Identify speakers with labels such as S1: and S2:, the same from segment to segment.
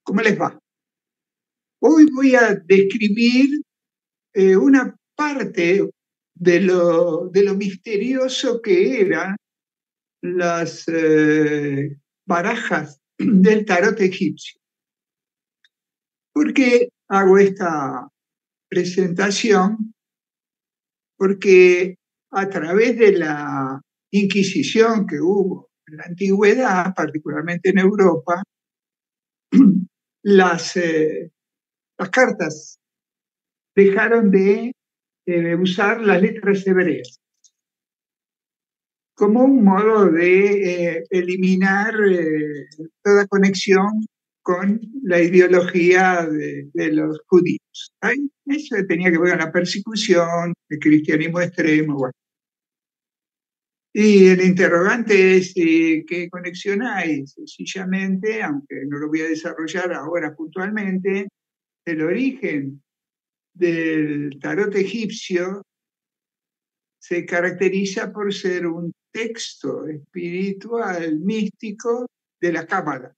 S1: ¿Cómo les va? Hoy voy a describir una parte de lo misterioso que eran las barajas del tarot egipcio. ¿Por qué hago esta presentación? Porque a través de la Inquisición que hubo en la antigüedad, particularmente en Europa, las, las cartas dejaron de usar las letras hebreas como un modo de eliminar toda conexión con la ideología de los judíos. ¿Sí? Eso tenía que ver con la persecución, el cristianismo extremo. Bueno. Y el interrogante es qué conexión hay, sencillamente, aunque no lo voy a desarrollar ahora puntualmente, el origen del tarot egipcio se caracteriza por ser un texto espiritual, místico de la Cábala,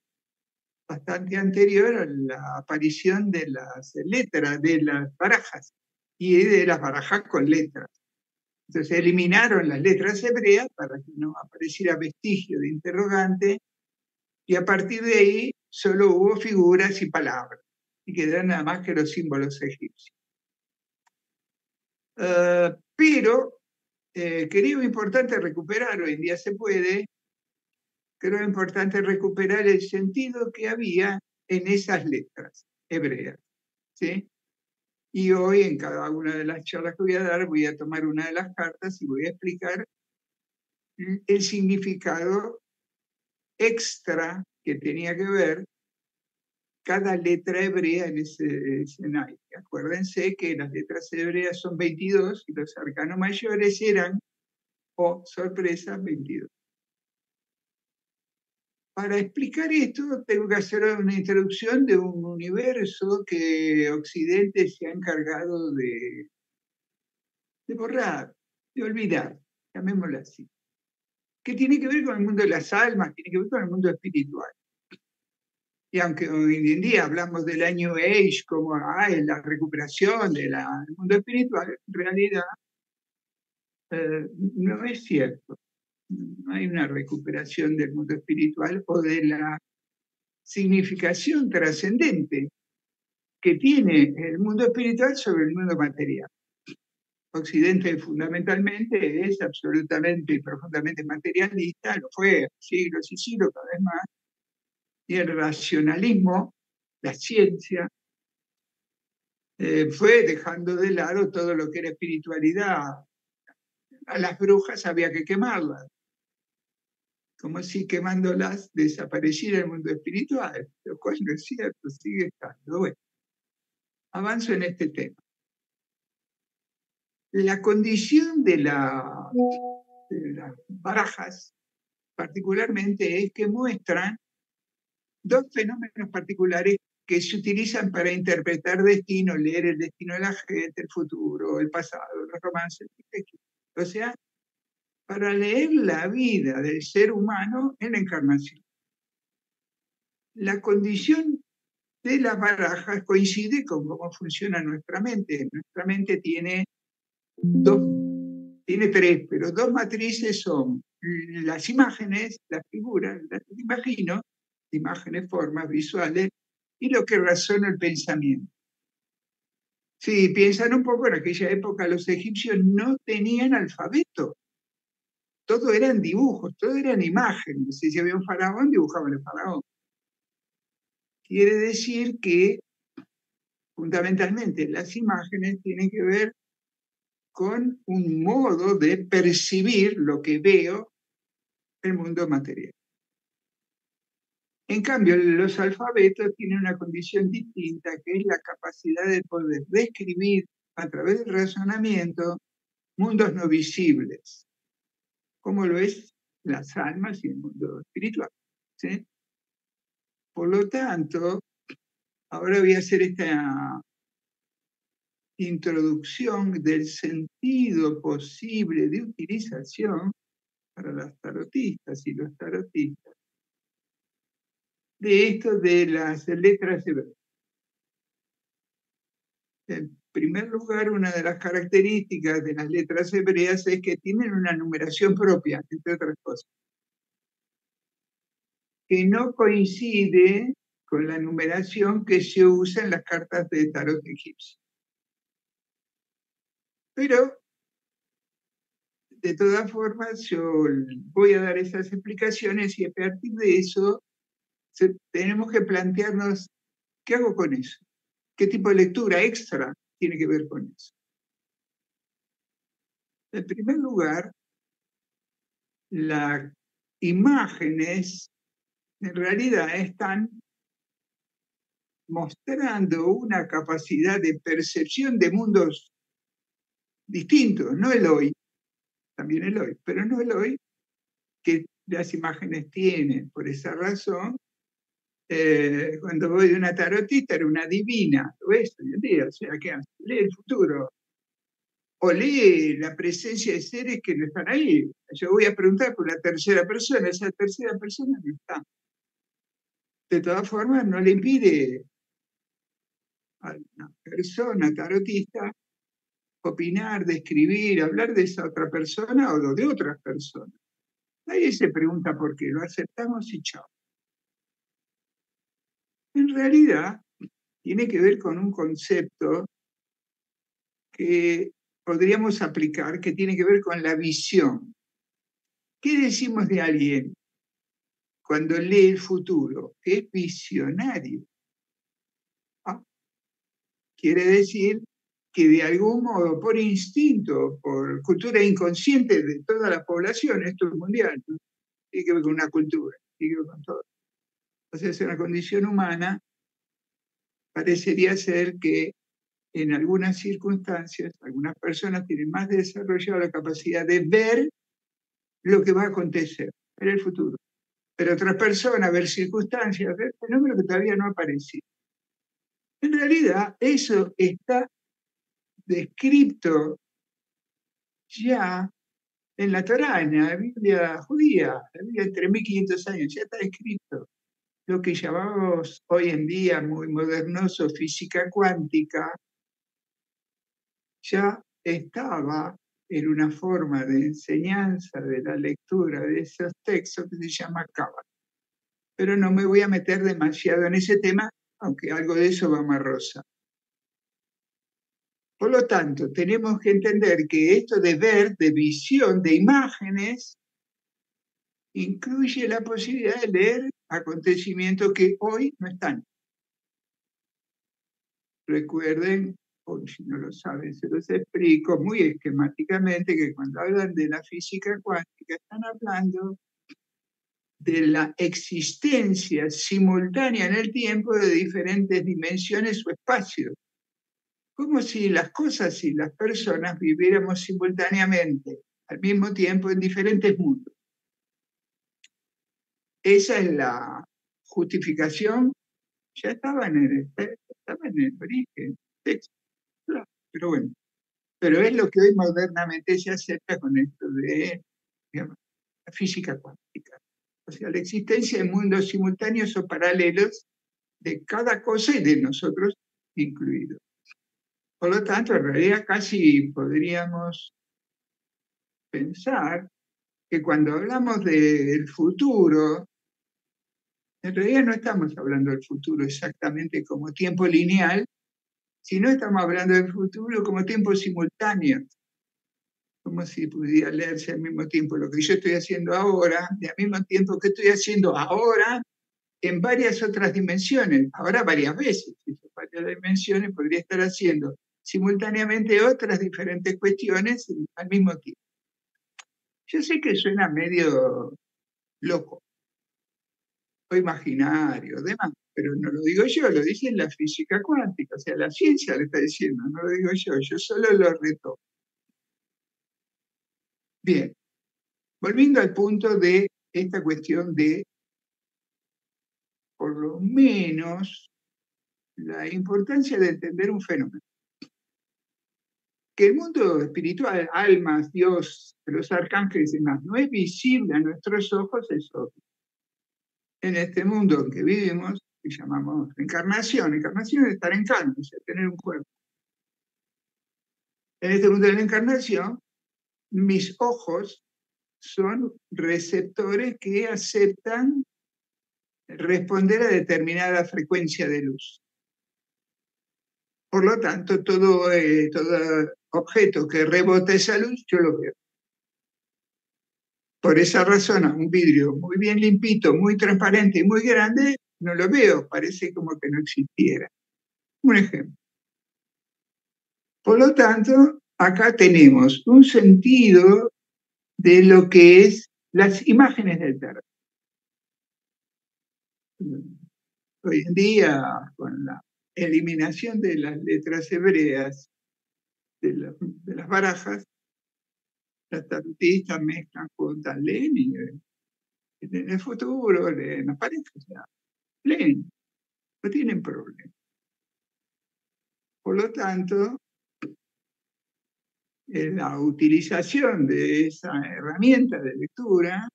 S1: bastante anterior a la aparición de las letras, de las barajas, y de las barajas con letras. Entonces eliminaron las letras hebreas para que no apareciera vestigio de interrogante, y a partir de ahí solo hubo figuras y palabras, y quedaron nada más que los símbolos egipcios. Pero creo importante recuperar, hoy en día se puede, creo importante recuperar el sentido que había en esas letras hebreas, ¿sí? Y hoy en cada una de las charlas que voy a dar voy a tomar una de las cartas y voy a explicar el significado extra que tenía que ver cada letra hebrea en ese escenario. Acuérdense que las letras hebreas son 22 y los arcanos mayores eran, oh sorpresa, 22. Para explicar esto tengo que hacer una introducción de un universo que Occidente se ha encargado de borrar, de olvidar, llamémoslo así, que tiene que ver con el mundo de las almas, tiene que ver con el mundo espiritual. Y aunque hoy en día hablamos del New Age como la recuperación del mundo espiritual, en realidad no es cierto. No hay una recuperación del mundo espiritual o de la significación trascendente que tiene el mundo espiritual sobre el mundo material. Occidente fundamentalmente es absolutamente y profundamente materialista, lo fue siglos y siglos cada vez más, y el racionalismo, la ciencia, fue dejando de lado todo lo que era espiritualidad. A las brujas había que quemarlas, como si quemándolas desapareciera el mundo espiritual, lo cual no es cierto, sigue estando. Bueno, avanzo en este tema. La condición de las barajas, particularmente, es que muestran dos fenómenos particulares que se utilizan para interpretar destino, leer el destino de la gente, el futuro, el pasado, los romances, o sea, para leer la vida del ser humano en la encarnación. La condición de las barajas coincide con cómo funciona nuestra mente. Nuestra mente tiene tres, pero dos matrices son las imágenes, las figuras, las que imagino, imágenes, formas visuales, y lo que razona el pensamiento. Si piensan un poco, en aquella época los egipcios no tenían alfabeto. Todo eran dibujos, todo eran imágenes. Si había un faraón, dibujaban el faraón. Quiere decir que, fundamentalmente, las imágenes tienen que ver con un modo de percibir lo que veo el mundo material. En cambio, los alfabetos tienen una condición distinta, que es la capacidad de poder describir a través del razonamiento mundos no visibles, como lo es las almas y el mundo espiritual, ¿sí? Por lo tanto, ahora voy a hacer esta introducción del sentido posible de utilización para las tarotistas y los tarotistas de esto de las letras hebreas. En primer lugar, una de las características de las letras hebreas es que tienen una numeración propia, entre otras cosas, que no coincide con la numeración que se usa en las cartas de tarot egipcio. Pero, de todas formas, yo voy a dar esas explicaciones y a partir de eso tenemos que plantearnos, ¿qué hago con eso? ¿Qué tipo de lectura extra tiene que ver con eso? En primer lugar, las imágenes en realidad están mostrando una capacidad de percepción de mundos distintos, no el hoy, también el hoy, pero no el hoy que las imágenes tienen. Por esa razón, cuando voy de una tarotista era una divina, lo es hoy en día, o sea, que lee el futuro, o lee la presencia de seres que no están ahí. Yo voy a preguntar por la tercera persona, esa tercera persona no está. De todas formas, no le impide a una persona tarotista opinar, describir, hablar de esa otra persona o de otras personas. Nadie se pregunta por qué, lo aceptamos y chao. En realidad, tiene que ver con un concepto que podríamos aplicar, que tiene que ver con la visión. ¿Qué decimos de alguien cuando lee el futuro? Que es visionario. Ah, quiere decir que de algún modo, por instinto, por cultura inconsciente de toda la población, esto es mundial, ¿no? Tiene que ver con una cultura, tiene que ver con todo. O sea, es una condición humana, parecería ser que en algunas circunstancias, algunas personas tienen más desarrollado la capacidad de ver lo que va a acontecer, ver el futuro. Pero otras personas, ver circunstancias, ver fenómenos que todavía no aparecen. En realidad, eso está descrito ya en la Torá, en la Biblia judía, la Biblia de 3.500 años, ya está escrito. Lo que llamamos hoy en día muy modernoso física cuántica, ya estaba en una forma de enseñanza de la lectura de esos textos que se llama Cábala. Pero no me voy a meter demasiado en ese tema, aunque algo de eso va a Rosa. Por lo tanto, tenemos que entender que esto de ver, de visión, de imágenes, incluye la posibilidad de leer acontecimientos que hoy no están. Recuerden, o si no lo saben, se los explico muy esquemáticamente, que cuando hablan de la física cuántica están hablando de la existencia simultánea en el tiempo de diferentes dimensiones o espacios. Como si las cosas y las personas viviéramos simultáneamente, al mismo tiempo, en diferentes mundos. Esa es la justificación, ya estaba en el origen, pero bueno. Pero es lo que hoy modernamente se acepta con esto de, digamos, la física cuántica. O sea, la existencia de mundos simultáneos o paralelos de cada cosa y de nosotros incluidos. Por lo tanto, en realidad casi podríamos pensar que cuando hablamos del futuro, en realidad no estamos hablando del futuro exactamente como tiempo lineal, sino estamos hablando del futuro como tiempo simultáneo, como si pudiera leerse al mismo tiempo lo que yo estoy haciendo ahora, y al mismo tiempo que estoy haciendo ahora en varias otras dimensiones, ahora varias veces, en varias dimensiones podría estar haciendo simultáneamente otras diferentes cuestiones al mismo tiempo. Yo sé que suena medio loco o imaginario, demás, pero no lo digo yo, lo dice la física cuántica, o sea, la ciencia lo está diciendo, no lo digo yo solo lo reto. Bien, volviendo al punto de esta cuestión de, por lo menos, la importancia de entender un fenómeno. Que el mundo espiritual, almas, Dios, los arcángeles y demás, no es visible a nuestros ojos, es obvio. en este mundo en que vivimos, que llamamos encarnación. Encarnación es estar en carne, es tener un cuerpo. En este mundo de la encarnación, mis ojos son receptores que aceptan responder a determinada frecuencia de luz. Por lo tanto, todo objeto que rebota esa luz, yo lo veo. Por esa razón, un vidrio muy bien limpito, muy transparente y muy grande, no lo veo, parece como que no existiera. Un ejemplo. Por lo tanto, acá tenemos un sentido de lo que es las imágenes del tarot. Hoy en día, con la eliminación de las letras hebreas de las barajas, las tarotistas mezclan con leen y en el futuro leen las parejas, o sea, leen, no tienen problema. Por lo tanto, la utilización de esa herramienta de lectura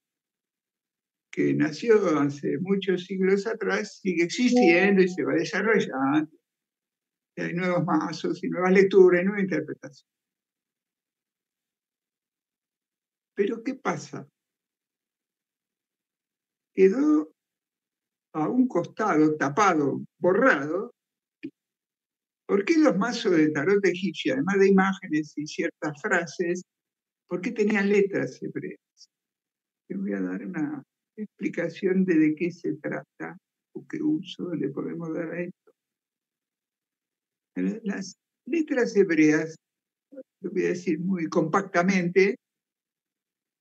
S1: que nació hace muchos siglos atrás sigue existiendo y se va desarrollando. Y hay nuevos mazos y nuevas lecturas y nueva interpretación. Pero ¿qué pasa? Quedó a un costado, tapado, borrado, ¿por qué los mazos de tarot egipcio, además de imágenes y ciertas frases, por qué tenían letras hebreas? Te voy a dar una explicación de qué se trata o qué uso le podemos dar a esto. Las letras hebreas, lo voy a decir muy compactamente,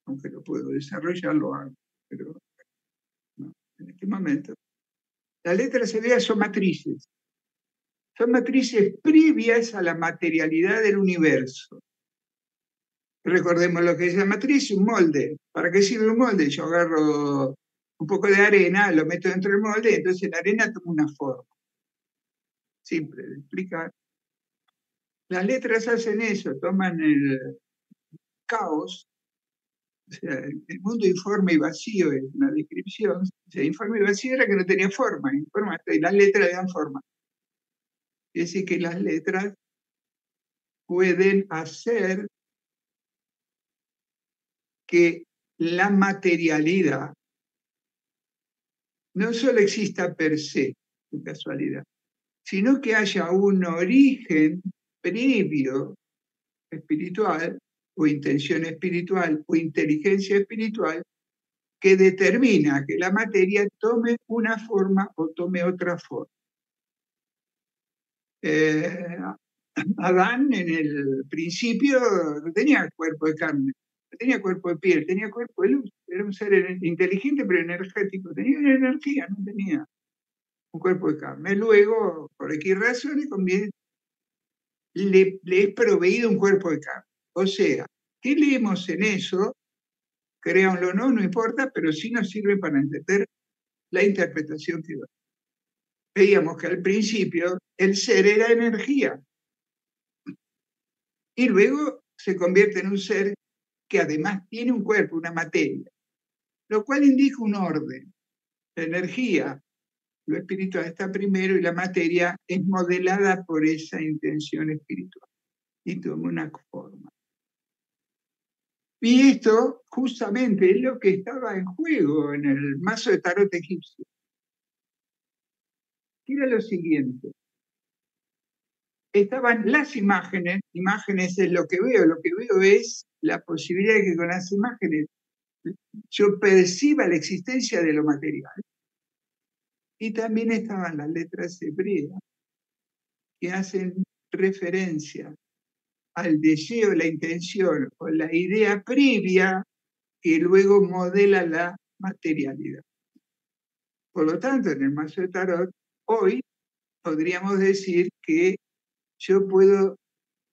S1: aunque lo puedo desarrollar, lo hago, pero no, en este momento. Las letras hebreas son matrices previas a la materialidad del universo. Recordemos lo que es la matriz, un molde. ¿Para qué sirve un molde? Yo agarro un poco de arena, lo meto dentro del molde, entonces la arena toma una forma. Simple de explicar. Las letras hacen eso, toman el caos, o sea, el mundo informe y vacío es una descripción. O sea, informe y vacío era que no tenía forma, y las letras le dan forma. Es decir, que las letras pueden hacer que la materialidad no solo exista per se, de casualidad, sino que haya un origen previo espiritual o intención espiritual o inteligencia espiritual que determina que la materia tome una forma o tome otra forma. Adán en el principio no tenía cuerpo de carne, no tenía cuerpo de piel, tenía cuerpo de luz. Era un ser inteligente pero energético, tenía energía, no tenía un cuerpo de carne. Luego, por X razones, le es proveído un cuerpo de carne. O sea, ¿qué leemos en eso? Créanlo o no, no importa, pero sí nos sirve para entender la interpretación que da. Veíamos que al principio el ser era energía y luego se convierte en un ser que además tiene un cuerpo, una materia, lo cual indica un orden. La energía, lo espiritual está primero y la materia es modelada por esa intención espiritual y toma una forma. Y esto justamente es lo que estaba en juego en el mazo de tarot egipcio. Era lo siguiente. Estaban las imágenes es lo que veo es la posibilidad de que con las imágenes yo perciba la existencia de lo material. Y también estaban las letras hebreas que hacen referencia al deseo, la intención o la idea previa que luego modela la materialidad. Por lo tanto, en el mazo de tarot, hoy podríamos decir que yo puedo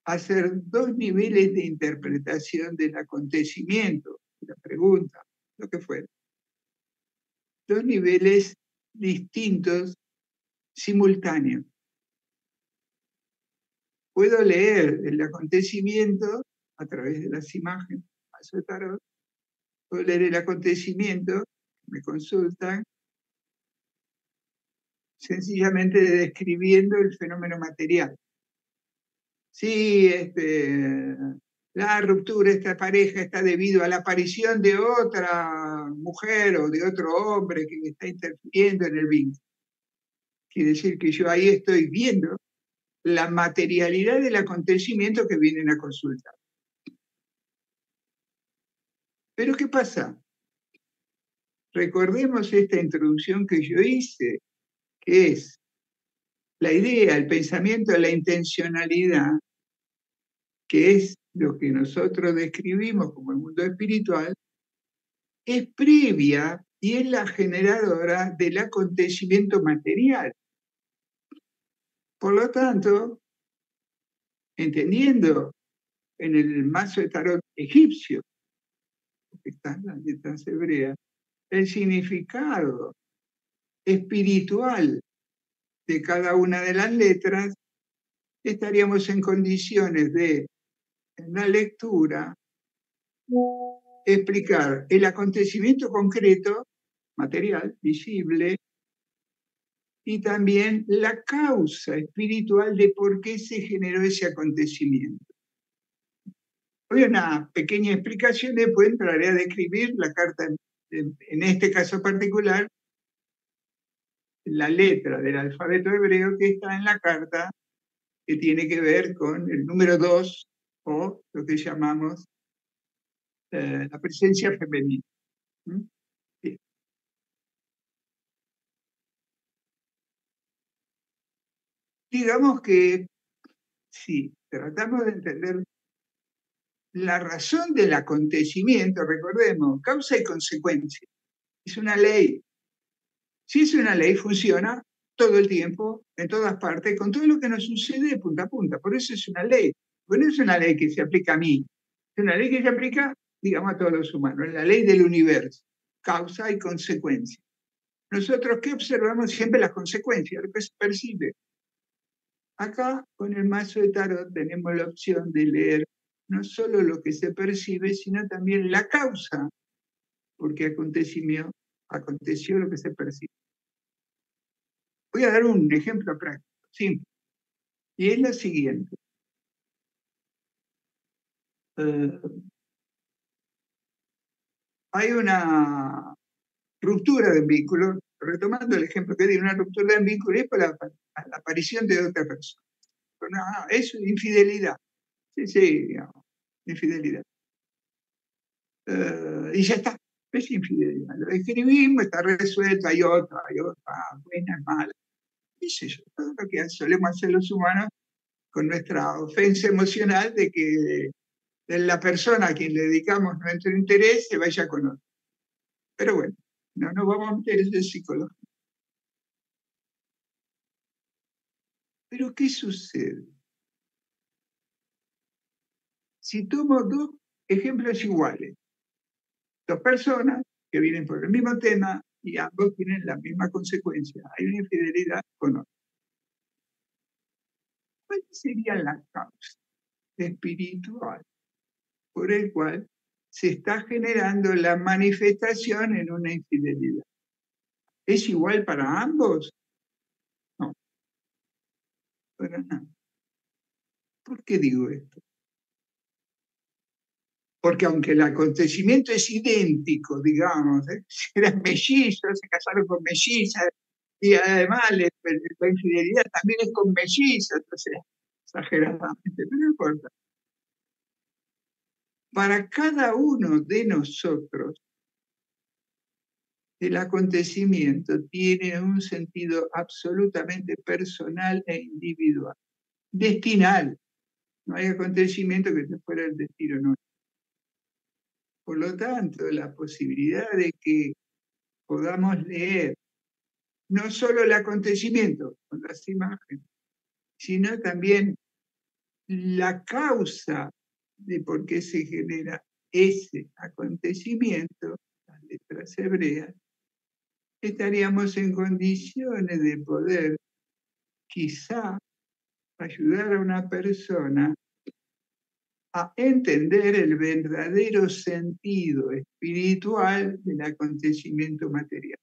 S1: hacer dos niveles de interpretación del acontecimiento, de la pregunta, lo que fuera. Dos niveles distintos, simultáneos. Puedo leer el acontecimiento a través de las imágenes, mazo de tarot, puedo leer el acontecimiento, me consultan, sencillamente describiendo el fenómeno material. Sí, la ruptura de esta pareja está debido a la aparición de otra mujer o de otro hombre que está interfiriendo en el vínculo. Quiere decir que yo ahí estoy viendo la materialidad del acontecimiento que vienen a consultar. Pero ¿qué pasa? Recordemos esta introducción que yo hice, que es la idea, el pensamiento, la intencionalidad, que es lo que nosotros describimos como el mundo espiritual, es previa y es la generadora del acontecimiento material. Por lo tanto, entendiendo en el mazo de tarot egipcio, que están las letras hebreas, el significado espiritual de cada una de las letras, estaríamos en condiciones de, en la lectura, explicar el acontecimiento concreto, material, visible, y también la causa espiritual de por qué se generó ese acontecimiento. Voy a una pequeña explicación, después entraré a describir la carta, en este caso particular, la letra del alfabeto hebreo que está en la carta, que tiene que ver con el número 2 o lo que llamamos la presencia femenina. Bien. Digamos que si tratamos de entender la razón del acontecimiento, recordemos, causa y consecuencia, es una ley. Si es una ley, funciona todo el tiempo, en todas partes, con todo lo que nos sucede de punta a punta. Por eso es una ley. Bueno, es una ley que se aplica a mí. Es una ley que se aplica, digamos, a todos los humanos. Es la ley del universo. Causa y consecuencia. Nosotros, ¿qué observamos? Siempre las consecuencias, lo que se percibe. Acá, con el mazo de tarot, tenemos la opción de leer no solo lo que se percibe, sino también la causa, porque aconteció lo que se percibe. Voy a dar un ejemplo práctico, simple, y es lo siguiente. Hay una ruptura de un vínculo, retomando el ejemplo que di, una ruptura de un vínculo es por la aparición de otra persona. Es infidelidad. Sí, digamos, infidelidad. Y ya está, es infidelidad. Lo escribimos, está resuelto, hay otra, buena, mala. ¿Qué sé yo? Todo lo que solemos hacer los humanos con nuestra ofensa emocional de que la persona a quien le dedicamos nuestro interés se vaya con otro. Pero bueno, no nos vamos a meter en psicología. Pero ¿qué sucede? Si tomo dos ejemplos iguales, dos personas que vienen por el mismo tema y ambos tienen la misma consecuencia, hay una infidelidad con otro. ¿Cuál sería la causa espiritual por el cual se está generando la manifestación en una infidelidad? ¿Es igual para ambos? No, para nada. ¿Por qué digo esto? Porque aunque el acontecimiento es idéntico, digamos, eran mellizos, se casaron con mellizas, y además la infidelidad también es con mellizos, entonces, exageradamente, pero no importa. Para cada uno de nosotros, el acontecimiento tiene un sentido absolutamente personal e individual, destinal. No hay acontecimiento que esté fuera del destino nuestro. Por lo tanto, la posibilidad de que podamos leer no solo el acontecimiento con las imágenes, sino también la causa de por qué se genera ese acontecimiento, las letras hebreas, estaríamos en condiciones de poder quizá ayudar a una persona a entender el verdadero sentido espiritual del acontecimiento material.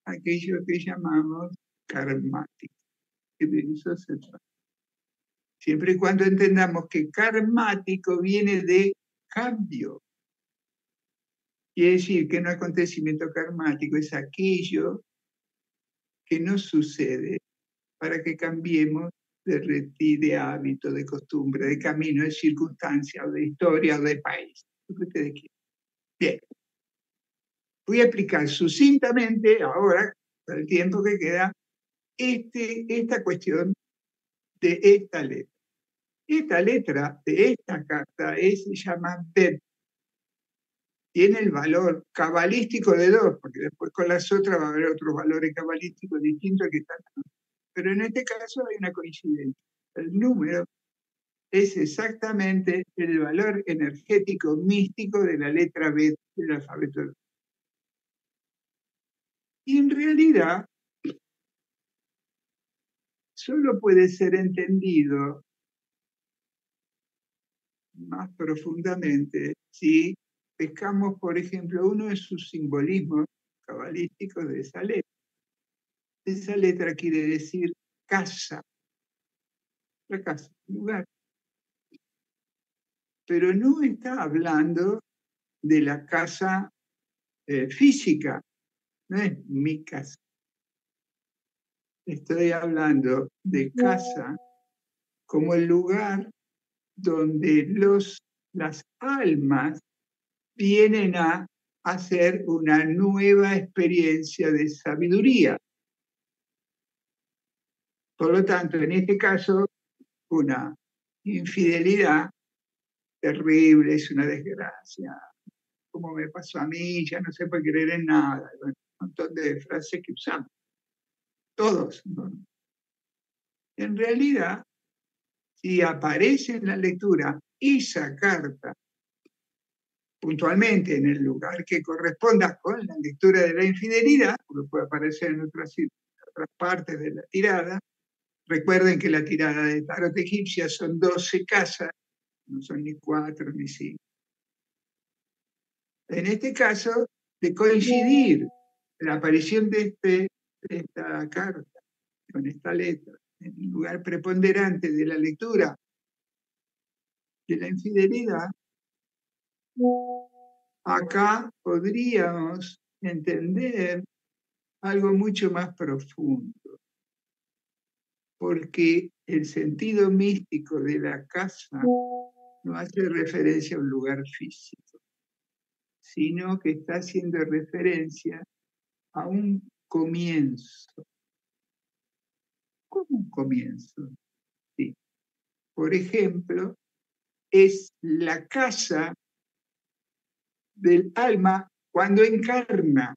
S1: aquello que llamamos karmático. Que de eso se trata. Siempre y cuando entendamos que karmático viene de cambio. Quiere decir que un acontecimiento karmático es aquello que nos sucede para que cambiemos de hábito, de costumbre, de camino, de circunstancia, o de historia, o de país. Lo que ustedes quieran. Bien. Voy a explicar sucintamente ahora, por el tiempo que queda, esta cuestión de esta letra. Esta letra de esta carta se llama Bet. Tiene el valor cabalístico de 2, porque después con las otras va a haber otros valores cabalísticos distintos que están. Pero en este caso hay una coincidencia. El número es exactamente el valor energético místico de la letra B del alfabeto. Y en realidad solo puede ser entendido más profundamente si pescamos, por ejemplo, uno de sus simbolismos cabalísticos de esa letra. Esa letra quiere decir casa, la casa, lugar. Pero no está hablando de la casa física, no es mi casa. Estoy hablando de casa como el lugar donde las almas vienen a hacer una nueva experiencia de sabiduría. Por lo tanto, en este caso, una infidelidad terrible, es una desgracia. Como me pasó a mí, ya no se puede creer en nada. Bueno, un montón de frases que usamos. Todos, ¿no? En realidad, si aparece en la lectura esa carta puntualmente en el lugar que corresponda con la lectura de la infidelidad, porque puede aparecer en otras partes de la tirada. Recuerden que la tirada de tarot egipcia son 12 casas, no son ni 4 ni 5. En este caso, de coincidir la aparición de esta carta con esta letra en el lugar preponderante de la lectura de la infidelidad, acá podríamos entender algo mucho más profundo, porque el sentido místico de la casa no hace referencia a un lugar físico, sino que está haciendo referencia a un comienzo. ¿Cómo un comienzo? Sí. Por ejemplo, es la casa del alma cuando encarna.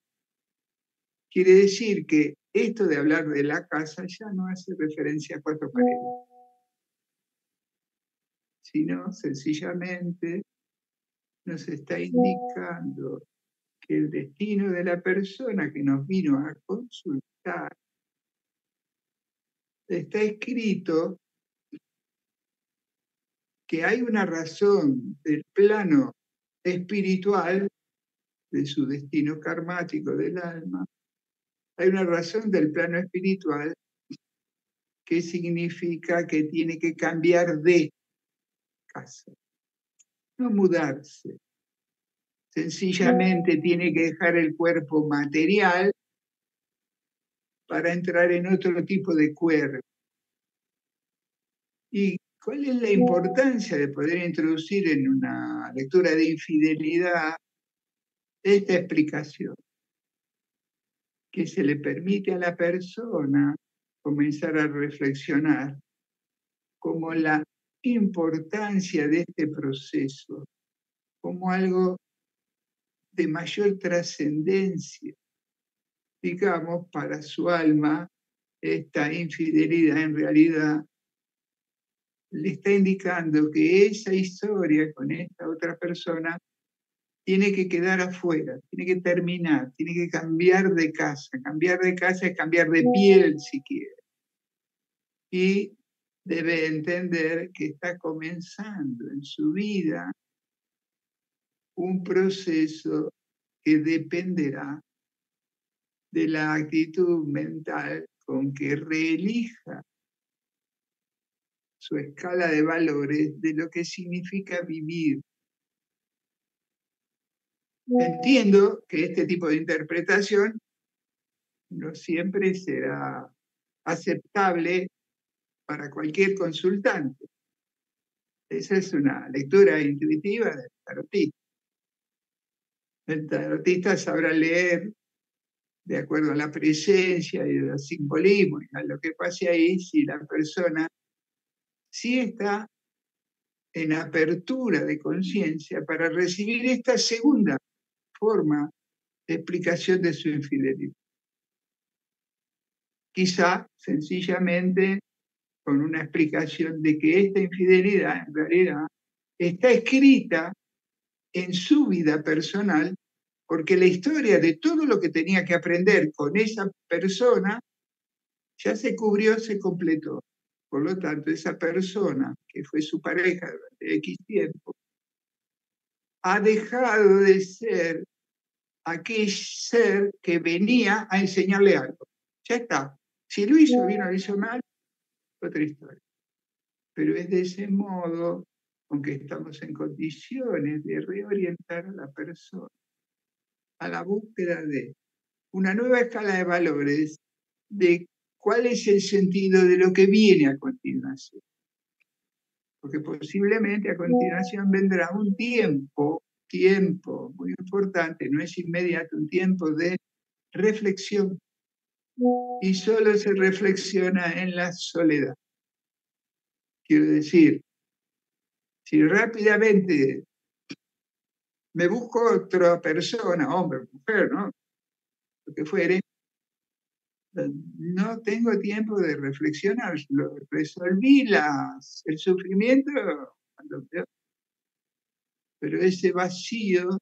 S1: Quiere decir que esto de hablar de la casa ya no hace referencia a 4 paredes, sino sencillamente nos está indicando que el destino de la persona que nos vino a consultar está escrito que hay una razón del plano espiritual de su destino karmático del alma, hay una razón del plano espiritual que significa que tiene que cambiar de casa, no mudarse. Sencillamente tiene que dejar el cuerpo material para entrar en otro tipo de cuerpo. ¿Y cuál es la importancia de poder introducir en una lectura de infidelidad esta explicación? Que se le permite a la persona comenzar a reflexionar como la importancia de este proceso, como algo de mayor trascendencia, digamos, para su alma. Esta infidelidad en realidad le está indicando que esa historia con esta otra persona tiene que quedar afuera, tiene que terminar, tiene que cambiar de casa. Cambiar de casa es cambiar de piel si quiere. Y debe entender que está comenzando en su vida un proceso que dependerá de la actitud mental con que reelija su escala de valores de lo que significa vivir. Entiendo que este tipo de interpretación no siempre será aceptable para cualquier consultante. Esa es una lectura intuitiva del tarotista. El tarotista sabrá leer de acuerdo a la presencia y al simbolismo y a lo que pase ahí, si la persona sí está en apertura de conciencia para recibir esta segunda forma de explicación de su infidelidad. Quizá sencillamente con una explicación de que esta infidelidad en realidad está escrita en su vida personal, porque la historia de todo lo que tenía que aprender con esa persona ya se cubrió, se completó. Por lo tanto, esa persona que fue su pareja durante X tiempo ha dejado de ser aquel ser que venía a enseñarle algo. Ya está. Si lo hizo bien o lo hizo mal, otra historia. Pero es de ese modo, aunque estamos en condiciones de reorientar a la persona a la búsqueda de una nueva escala de valores, de cuál es el sentido de lo que viene a continuación. Porque posiblemente a continuación vendrá un tiempo muy importante, no es inmediato, un tiempo de reflexión. Y solo se reflexiona en la soledad. Quiero decir, si rápidamente me busco otra persona, hombre, mujer, ¿no? Lo que fuere, no tengo tiempo de reflexionar. Resolví el sufrimiento, pero ese vacío,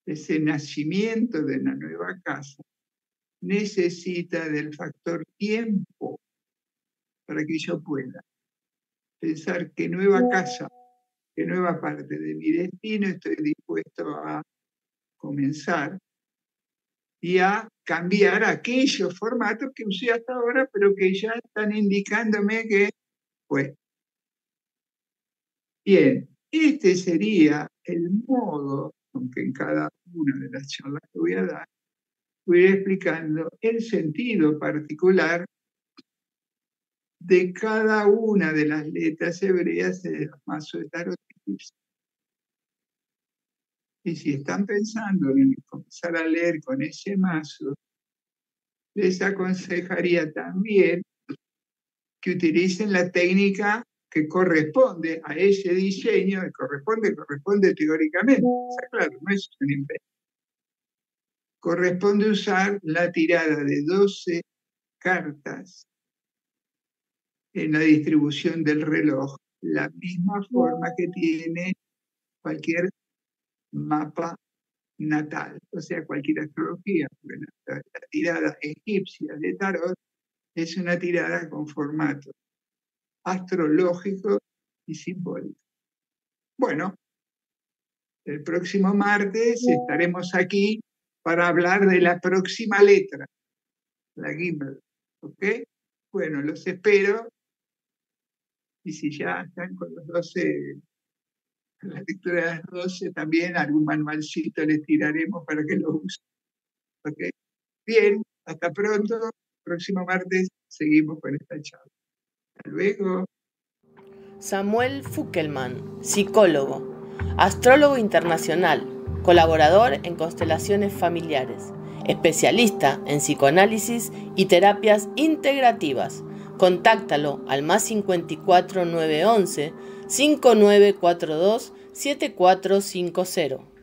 S1: ese nacimiento de una nueva casa, necesita del factor tiempo para que yo pueda pensar qué nueva casa, qué nueva parte de mi destino estoy dispuesto a comenzar y a cambiar aquellos formatos que usé hasta ahora, pero que ya están indicándome que, pues, bien, este sería el modo con que en cada una de las charlas que voy a dar, voy a ir explicando el sentido particular de cada una de las letras hebreas de los mazos de tarot egipcio. Y si están pensando en comenzar a leer con ese mazo, les aconsejaría también que utilicen la técnica que corresponde a ese diseño, corresponde teóricamente, está claro, no es un invento. Corresponde usar la tirada de 12 cartas en la distribución del reloj, la misma forma que tiene cualquier mapa natal, o sea, cualquier astrología. La tirada egipcia de tarot es una tirada con formato astrológico y simbólico. Bueno, el próximo martes estaremos aquí para hablar de la próxima letra, la Gimel, ¿ok? Bueno, los espero. Y si ya están con los 12, la lectura de las 12, también algún manualcito les tiraremos para que lo usen. ¿Ok? Bien, hasta pronto. Próximo martes seguimos con esta charla. Hasta luego.
S2: Samuel Fuckelman, psicólogo, astrólogo internacional, colaborador en constelaciones familiares, especialista en psicoanálisis y terapias integrativas. Contáctalo al +54 911 5942 7450.